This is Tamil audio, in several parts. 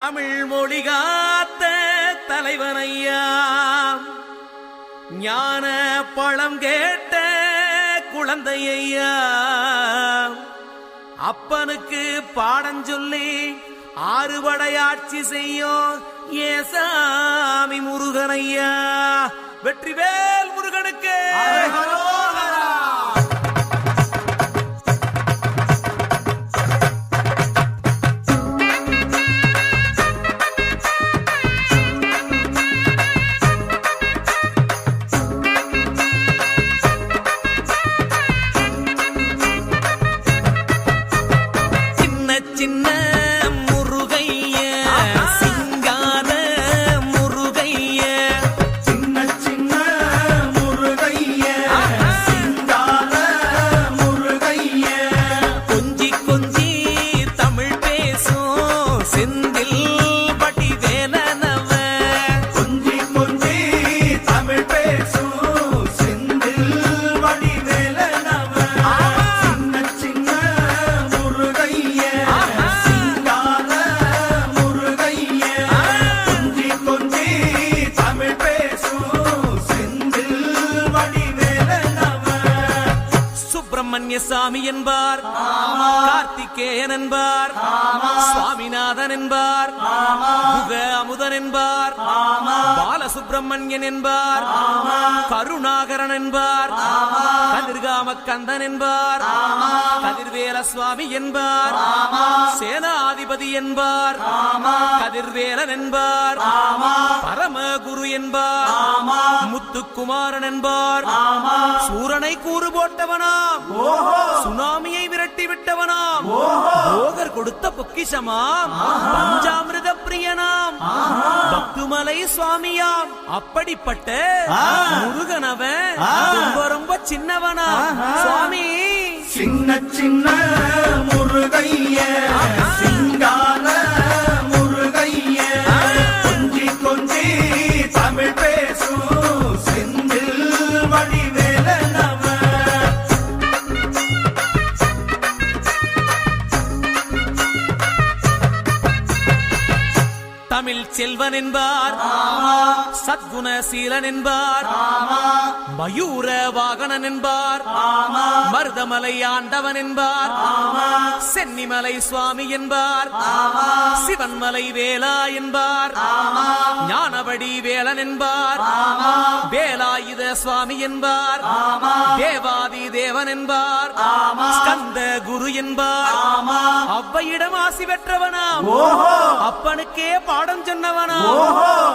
தமிழ் மொழி காத்த தலைவனையா, ஞான பழம் கேட்ட குழந்தையா, அப்பனுக்கு பாடம் சொல்லி ஆறுபடையாட்சி செய்யும் ஏசாமி முருகனையா. வெற்றிவேல் முருகனுக்கு சின்ன முருகைய, சிங்கார முருகைய, சின்ன சின்ன முருகைய, சிங்கார முருகைய, கொஞ்சி கொஞ்சி தமிழ் பேசும் செந்தில் வடிவேலனவ, கொஞ்சி கொஞ்சி தமிழ் பேசும் செந்தில் வடிவேலனவ. சின்ன சின்ன முருகைய, சிங்கார முருகைய, கொஞ்சி கொஞ்சி தமிழ் பேசும் செந்தில் வடிவேலனவ. சுப்பிரமணிய சாமி என்பார், கார்த்திகேயன் என்பார், சுவாமிநாதன் என்பார், குக அமுதன் என்பார், பாலசுப்பிரமணியன் என்பார், கருணாகரன் என்பார், கதிர்காம கந்தன் என்பார், கதிர்வேல சுவாமி என்பார், சேனாதிபதி என்பார், கதிர்வேலன் என்பார், பரமகுரு என்பார், முத்துக்குமாரன் என்பார், சூரனை கூறு போட்டவனாம், சுனாமியை விரட்டி விட்டவனாம், போகர் கொடுத்த பொக்கிஷமாம், பஞ்சாமிர்த பிரியனாம், பக்துமலை சுவாமியாம். அப்படிப்பட்ட முருகனவன் ரொம்ப ரொம்ப சின்னவனா சுவாமி. சின்ன சின்ன முருகைய, சிங்கார முருகைய, கொஞ்சி கொஞ்சி தமிழ் பேசும் செந்தில் வடிவேலனவ. தமிழ் செல்வன் என்பார், சத்குணசீலன் என்பார், மயூர வாகனன் என்பார், மருதமலை ஆண்டவன் என்பார், சென்னிமலை சுவாமி என்பார், சிவன்மலை வேலா என்பார், ஞானவடி வேலன் என்பார், வேலாயுத சுவாமி என்பார், தேவாதி தேவன் என்பார், ஸ்கந்த குரு என்பார், அவ்வையிடம் ஆசி பெற்றவனாம், அப்பனுக்கே பாடம் சொன்னவனா,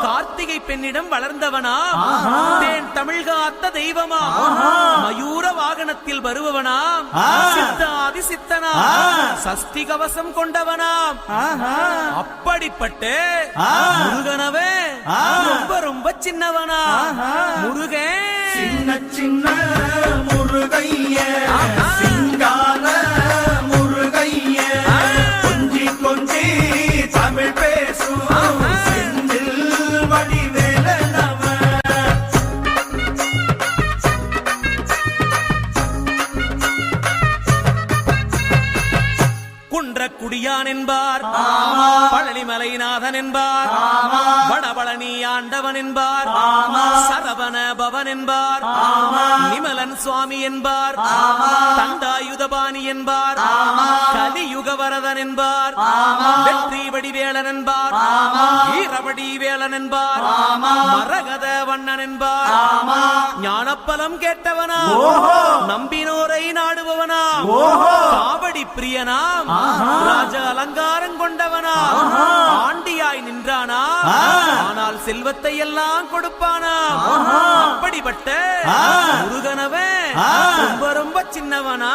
கார்த்திகை பெண்ணிடம் வளர்ந்தவனா, தேன் தமிழ் காத்த தெய்வமா, மயூர வாகனத்தில் வருபவனாம், சித்தாதி சித்தனா, சஷ்டி கவசம் கொண்டவனாம். அப்படிப்பட்ட முருகனவே ரொம்ப ரொம்ப சின்னவனா முருகன். சின்ன சின்ன முருகைய, சிங்கார முருகைய, கொஞ்சி கொஞ்சி தமிழ் பேசும் செந்தில் வடிவேலனவ. குன்றக்குடியான் என்பார், பழனிமலைநாதன் என்பார், வடபழனி ஆண்டவன் என்பார், சரவண பவன் என்பார், நிமலன் சுவாமி என்பார், தண்டாயுதபாணி என்பார், கலியுக வரதன் என்பார், வெற்றி வடிவேலன் என்பார், வீரவடி வேலன் என்பார், மரகத வண்ணன் என்பார், ஞானப்பலம் கேட்டவனா, நம்பினோரை நாடுபவனா, காவடி பிரியனாம், ராஜ அலங்காரம் கொண்டவனா, ஆண்டியாய் நின்றானா, ஆனால் செல்வத்தை எல்லாம் கொடுப்பானா. அப்படிப்பட்ட முருகனவன் ரொம்ப ரொம்ப சின்னவனா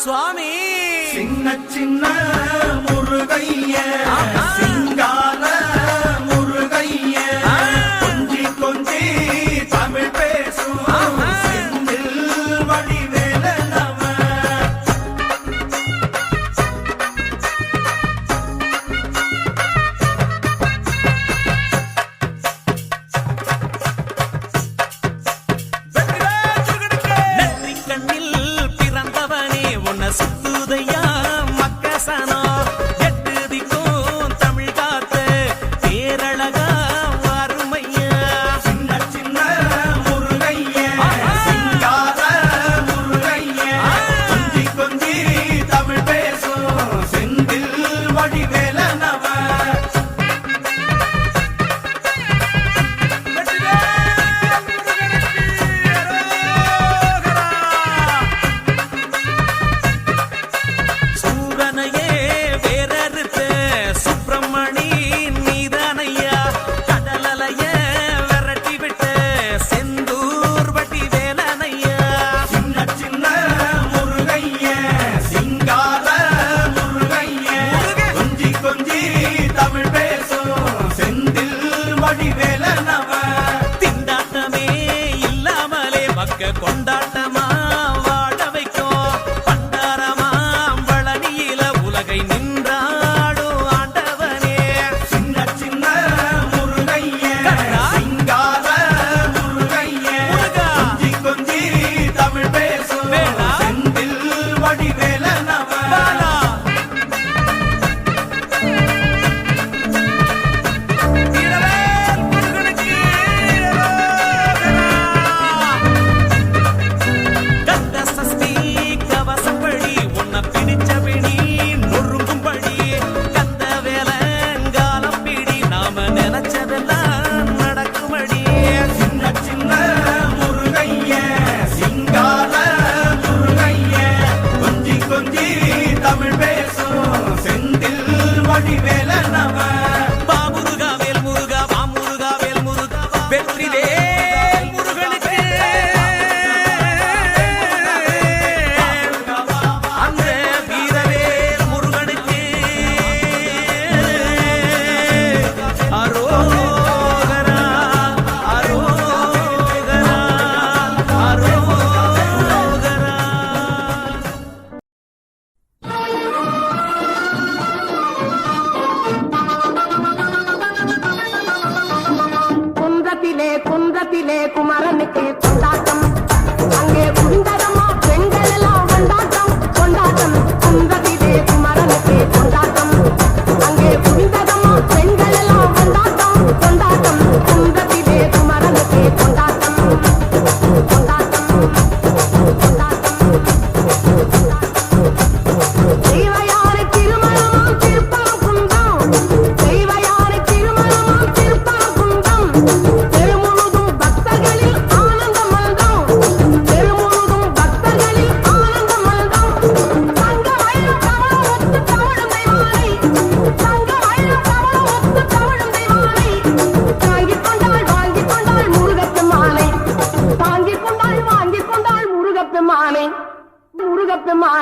சுவாமி. சின்ன சின்ன முருகைய, சிங்கார முருகைய, கொஞ்சி கொஞ்சி தமிழ் பேசும் செந்தில் வடிவேலனவ. நெற்றி கண்ணில் பிறந்தவனே உன்னை சுத்துதையா மக்கசனா, எட்டு திக்கும் தமிழ்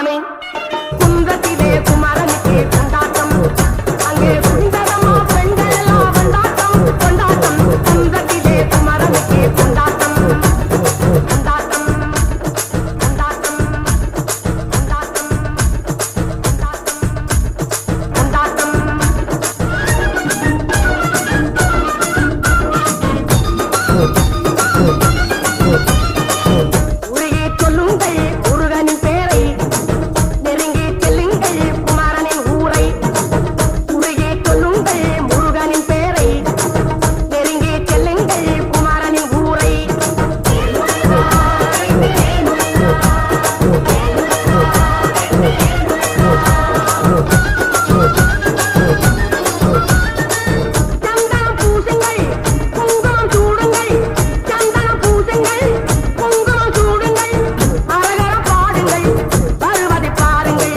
சாமி குன்றத்திலே குமரனுக்கு கொண்டாட்டம் அங்கே சுந்தரமா பெண்கள் எல்லாம் கொண்டாட்டம் கொண்டாட்டம் குன்றத்திலே குமரனுக்கு கொண்டாட்டம் கொண்டாட்டம் கொண்டாட்டம் கொண்டாட்டம் உருகி சொல்லுங்கள் முருகனின் பேரை நெருங்கி செல்லுங்கள் குமரனின் ஊரை உருகி சொல்லுங்கள் முருகனின் பேரை நெருங்கி செல்லுங்கள் குமரனின் ஊரை சந்தனம் பூசுங்கள் குங்குமம் சூடுங்கள் சந்தனம் பூசுங்கள் குங்குமம் சூடுங்கள் அரகர பாடுங்கள் வருவதை பாருங்கள்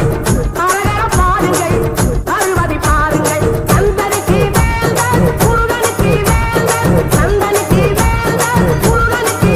அரகர பாடுங்கள் வருவதை பாருங்கள் சந்தனுக்கு வேல்கள் முருகனுக்கு வேல்கள் சந்தனுக்கு வேல்கள் முருகனுக்கு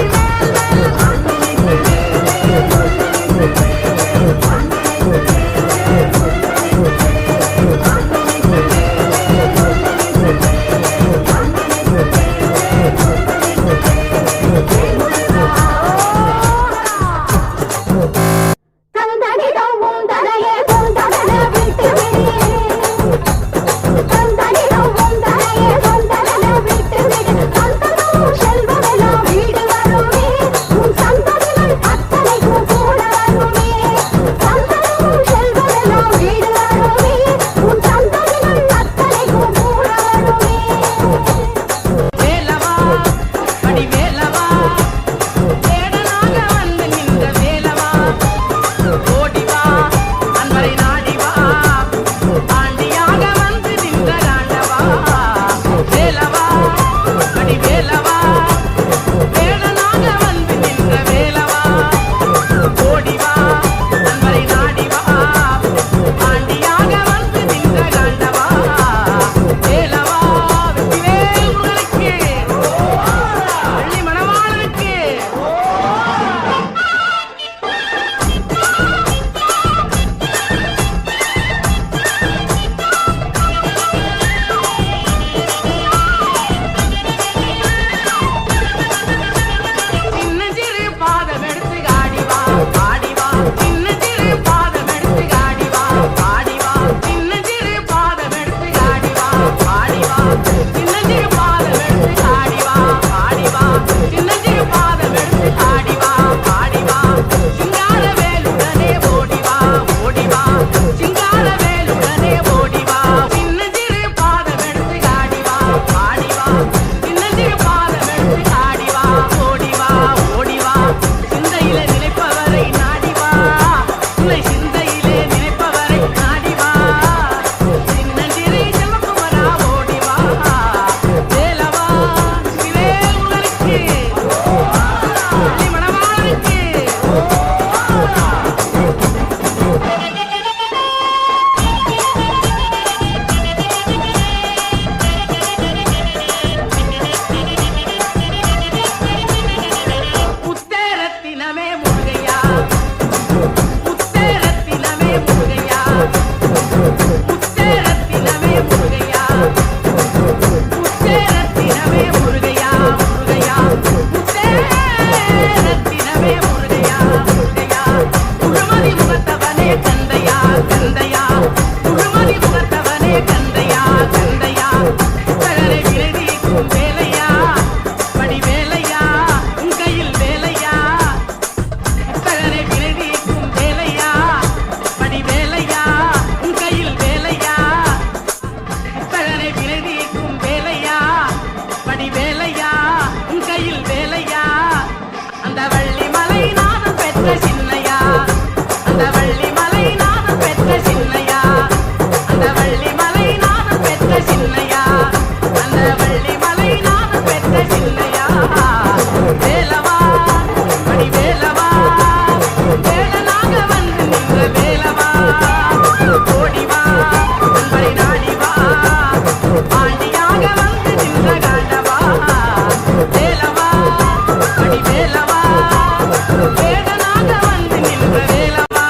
தந்தனிடம் உந்தனையே சொந்தனென விட்டுவிடு தந்தனிடம் உந்தனையே சொந்தனென விட்டுவிடு சந்தனமும் செல்வமெல்லாம் வீடு வருமே உன் சந்ததிகள் அத்தனைக்கும் கூட வருமே சந்தனமும் செல்வமெல்லாம் வீடு வருமே உன் சந்ததிகள் அத்தனைக்கும் கூட வருமே வேலவா அடி வேலவா வேடனாக வந்து நின்ற வேலவா ஓடிவா அன்பரை நாடிவா ஆண்டியாக வந்து நின்ற ஆண்டவா வேலவா அடி வேலவா வேடனாக வந்து நின்ற வேலவா ஓடிவா அன்பரை நாடிவா ஆண்டியாக வந்து நின்ற ஆண்டவா வேலவா வெற்றிவேல் முருகனுக்கு வள்ளி மணவாளனுக்கு சின்னஞ்சிறு பாதம் எடுத்து ஆடிவா ஆடிவா சின்னஞ்சிறு பாதம் எடுத்து ஆடிவா ஆடிவா சின்னஞ்சிறு பாதம் எடுத்து ஆடிவா ஆடிவா சின்னஞ்சிறு பாதம் எடுத்து ஆடிவா ஆடிவா சின்னஞ்சிறு பாதம் எடுத்து ஆடிவா ஆடிவா சிங்கார வேலுடனே ஓடிவா ஓடிவா சிங்கார வேலுடனே ஓடிவா சின்னஞ்சிறு பாதம் எடுத்து ஆடிவா ஆடிவா சின்னஞ்சிறு பாதம் எடுத்து ஆடிவா ஓடிவா ஓடிவா சிந்தையிலே நினைப்பவரை நாடிவா உன்னை சிந்தையிலே நினைப்பவரை நாடிவா சின்னஞ்சிறு செல்வகுமரா ஓடிவா வேலவா சிவேல் முருகனுக்கு வள்ளி மணவாளனுக்கு முத்தேரத்தினமே முருகையா முத்தேரத்தினமே முருகையா முத்தேரத்தினமே முருகையா முத்தேரத்தினமே முருகையா முருகையா முத்தேரத்தினமே முருகையா முருகையா முழுமதி முகத்தவனே கந்தையா கந்தையா முழுமதி முகத்தவனே கந்தையா கந்தையா சகலை விரைதீக்கும் வேலையா படி வேலையா உன் கையில் வேலையா சகலை விரைதீக்கும் வேலையா படி வேலையா உன் கையில் வேலையா சகலை விரைதீக்கும் வேலையா படி வேலையா உன் கையில் வேலையா அந்த வள்ளி மலை நாதம் பெற்ற சின்னையா அந்த வள்ளி மலை நாதம் பெற்ற சின்னையா அந்த வள்ளி மலை நாதம் பெற்ற சின்னையா அந்த வள்ளி மலை நாதம் பெற்ற சின்னையா வேலவா படி வேலவா வேலனாக வந்து நின்ற வேலவா ஓடிவா அன்பரை நாடிவா ஆண்டியாக வந்து நின்ற காண்டவா வேலவா படி வேலவா வேடனாக வந்து நின்ற வேலவா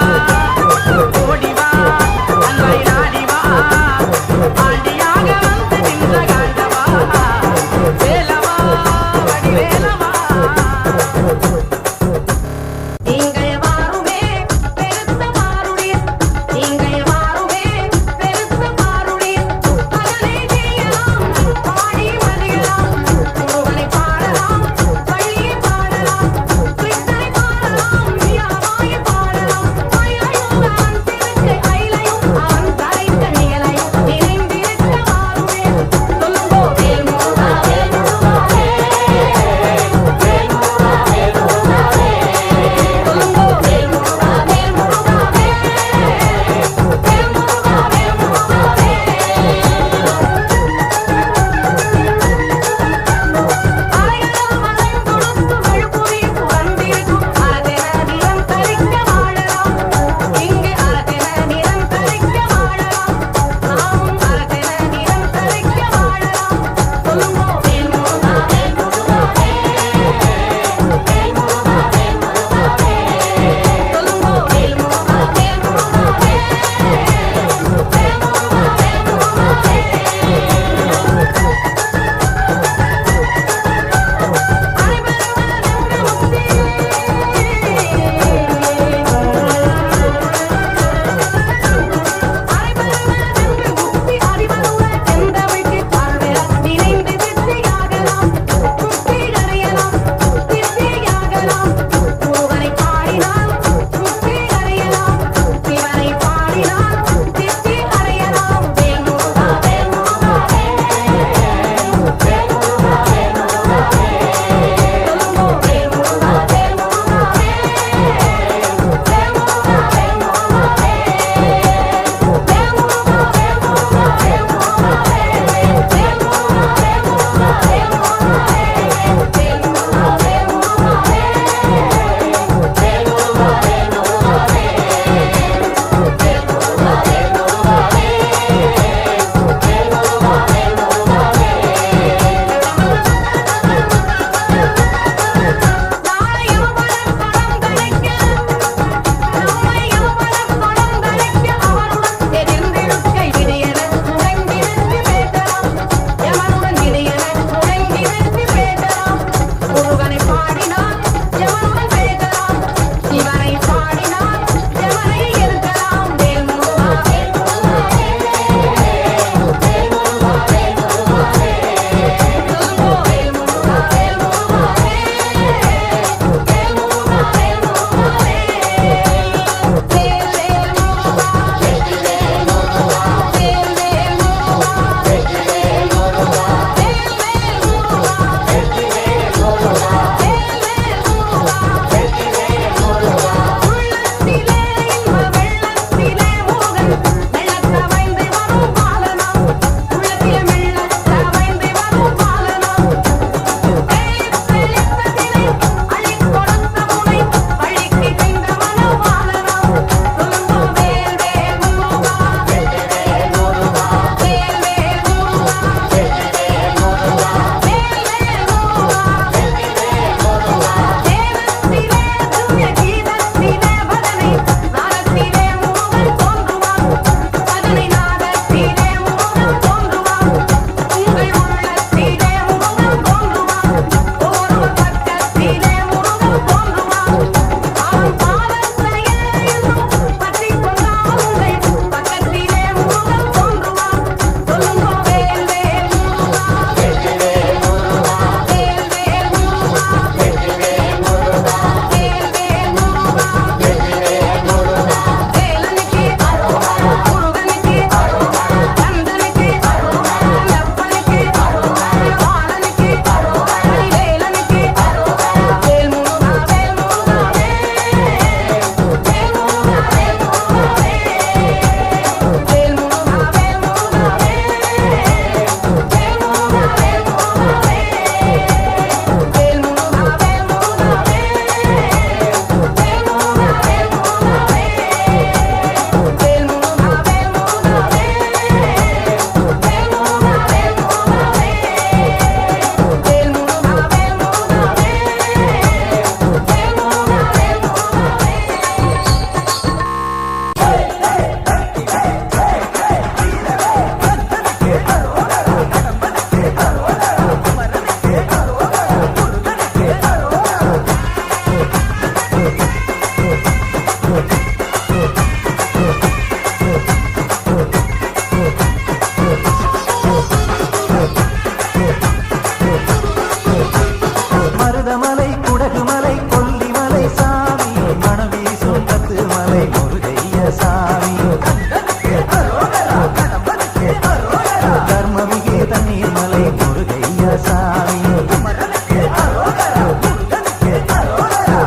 மலை முருகையா சாமி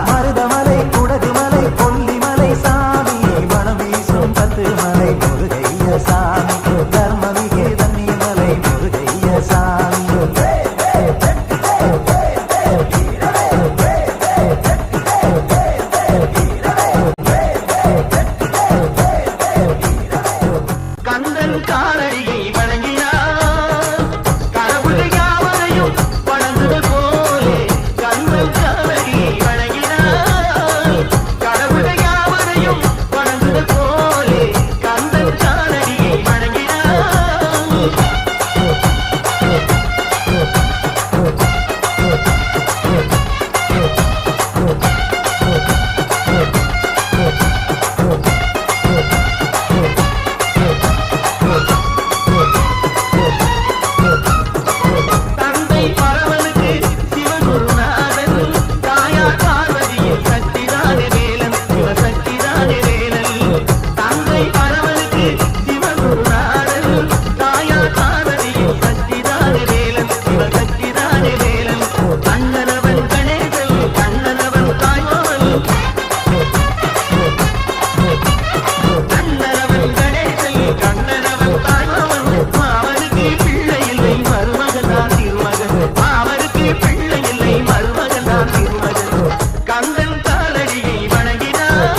மருதமலை குடகுமலை கொல்லிமலை சாமி மனம் வீசும் பத்து மலை முருகையா சாமி தர்மமிகு தண்ணி மலை முருகையா சாமி கந்தன் காலடியை வணங்கினார் கடவுள் யாவரையும் வணங்குவது போலே கந்தன் காலடியை வணங்கினார் கடவுள் யாவரையும் வணங்குவது போலே கந்தன் காலடியை வணங்கினார் தந்தை பரவனுக்கு சிவகுருநாதன் தாயார் பார்வதியின் சக்திதானே வேலன் சிவசக்திதானே வேலன் தந்தை பரவனுக்கு சிவகுருநாதன் தாயார் பார்வதியின் சக்திதானே வேலன் சிவசக்திதானே வேலன் கண்ணனவன் கணேசன் கண்ணனவன் தாய்மாவன் கண்ணனவன் கணேசன் கண்ணனவன் தாய்மாவன் மாவனுக்கு பிள்ளை இல்லை மருமகன் தான் திருமகன் மாவனுக்கு பிள்ளை இல்லை மருமகன் தான் திருமகன் கந்தன் காலடியை வணங்கினார்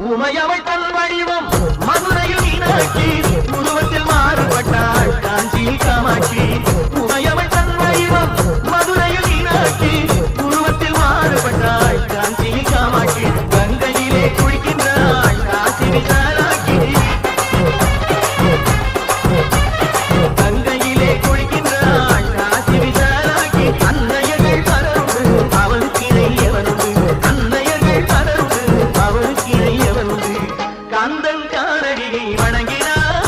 உமையவள் தன் வடிவம் மதுரையில் மீனாட்சி உருவத்தில் மாறுபட்டாள் காஞ்சியில் காமாட்சி உமையவள் தன் வடிவம் மதுரையில் மீனாட்சி உருவத்தில் மாறுபட்டாள் காஞ்சியில் காமாட்சி கங்கையிலே குளிக்கின்றாள் காசி விசாலாட்சி கங்கையிலே குளிக்கின்றாள் காசி விசாலாட்சி அன்னையர்கள் பலருண்டு அவளுக்கு இணையவனுண்டு அன்னையர்கள் பலருண்டு அவளுக்கு இணையவனுண்டு கந்தன் காலடியை வணங்கினார்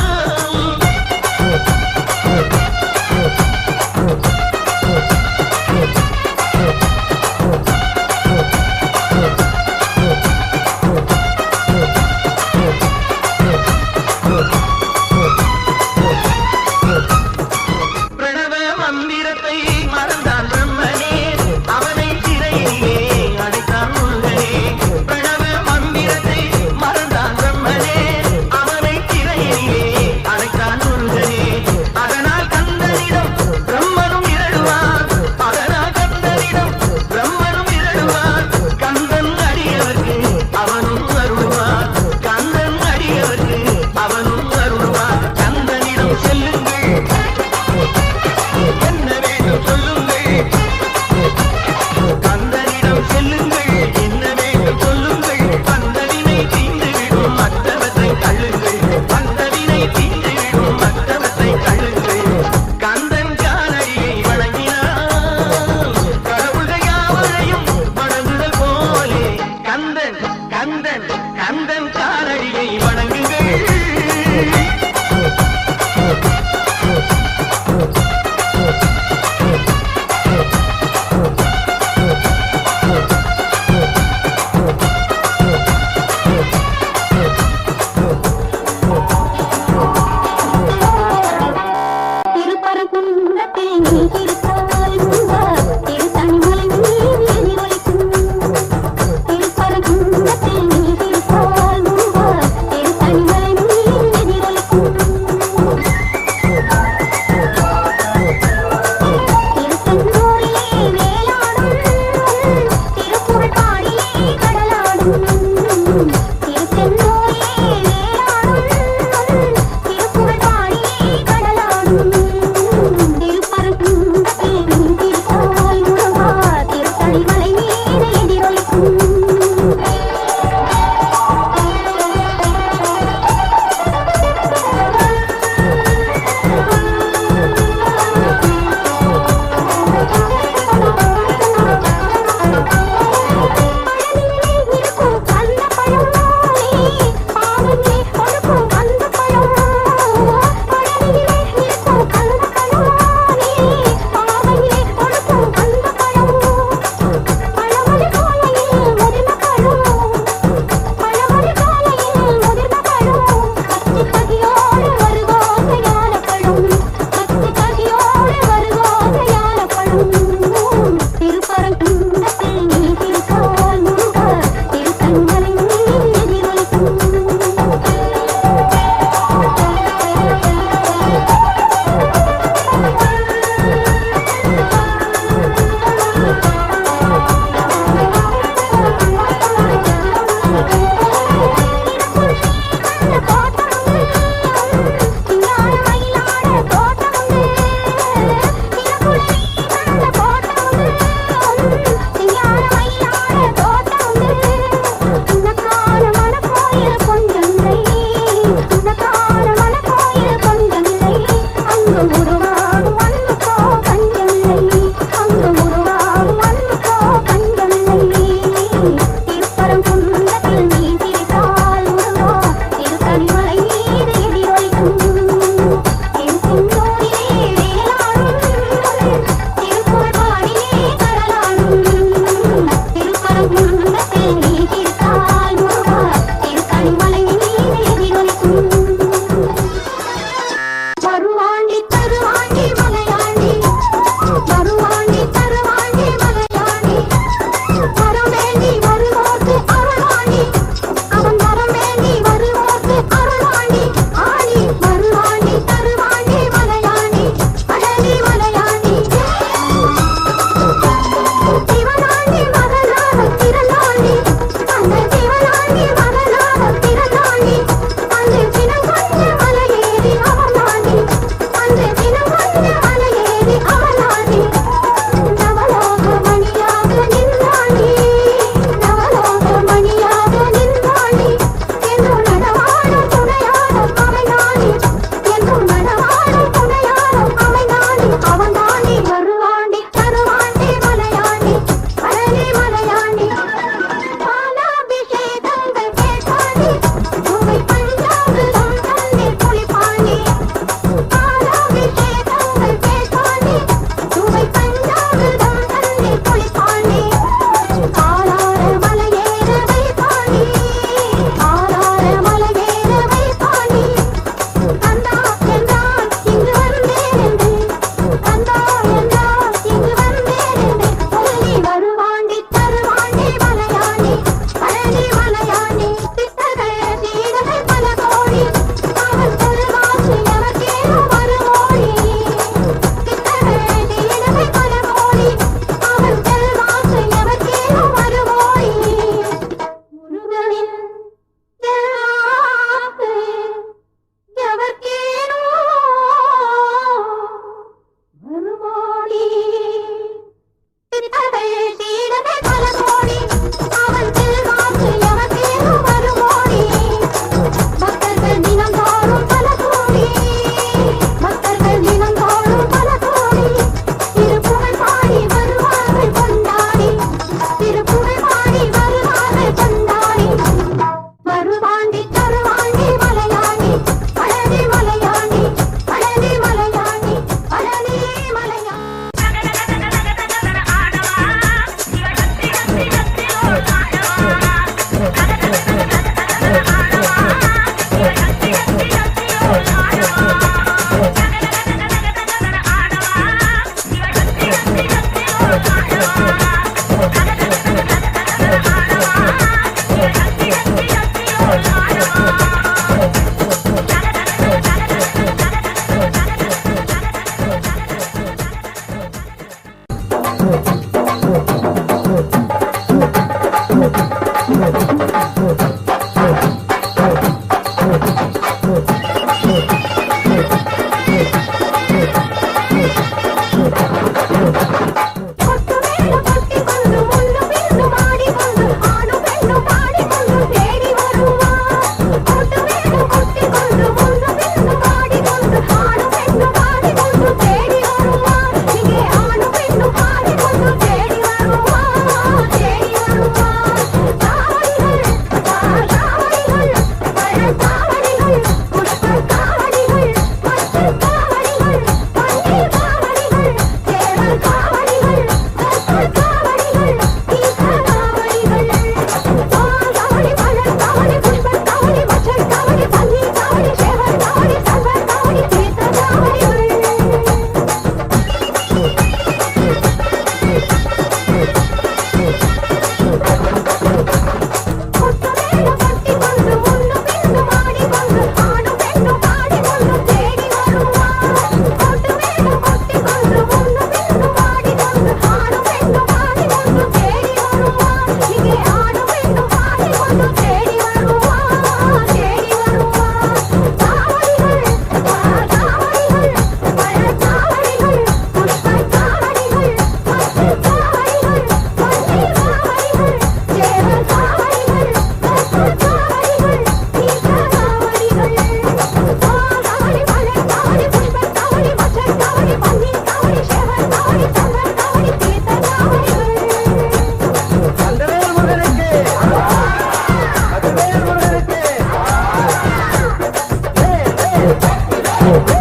ஆ